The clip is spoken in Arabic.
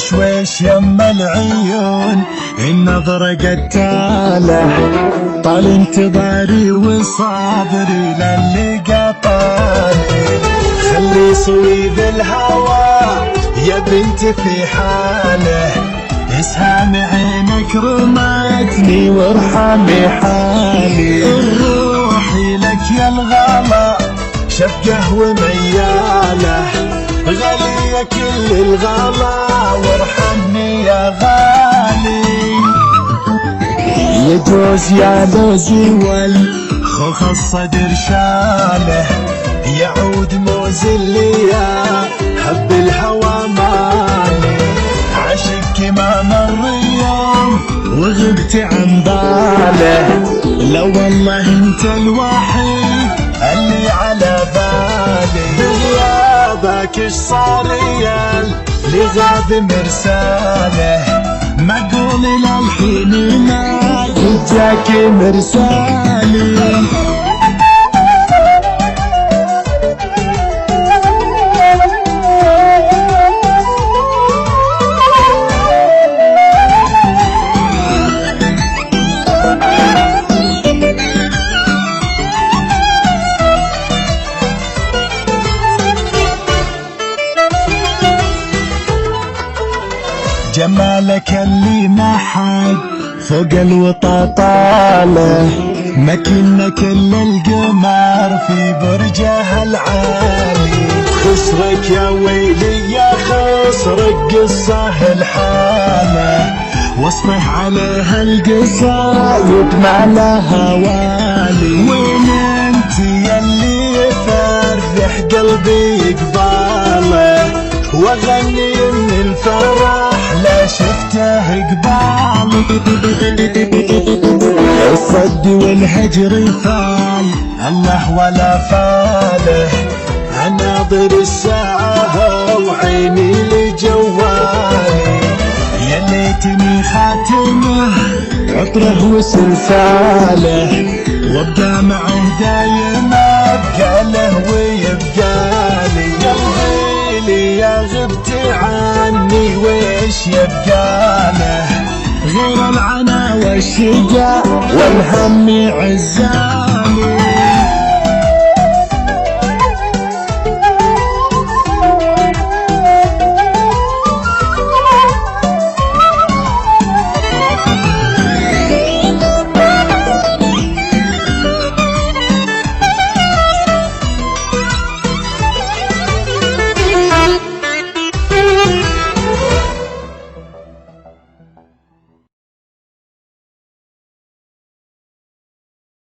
شويش يما العيون النظرة قتالة، طال انتظاري وصابري للي طالي. خلي صويب الهوى يا بنت في حاله، اسهام عينك رمتني وارحمي حالي. روحي لك يا الغلا شفقه ومياله، غالية كل الغلا وارحمني يا غالي. يجوز يا لوزي والخوخ الصدر شاله، يعود موز اللي يا حب الهوى مالي. عشق ما مر يوم وغبت عن باله، لو والله انت الوحيد اللي على بالي. بغيابك اش صار يا اللي غاب مرساله، معقول للحين ما جاك مرسالي. جمالك اللي ما حد فوق الوطا طاله، مكنك الا القمر في برجه العالي. خسرك يا ويلي يا خسرك قصه الحاله، وصفه عليها القصايد ما لها والي. وين انت يلي يفرح قلبي قباله، واغني من الفرح لا شفته قبالي. الصد والهجر فال الله ولا فاله، اناظر الساعة وعيني لجوالي. يا ليتني خاتمه عطره وسلساله، وابقى معه دايما ابقى له ويبقى لي. يا غبت عني ويش يبقاله، غير العنا والشقا والهم عزاله.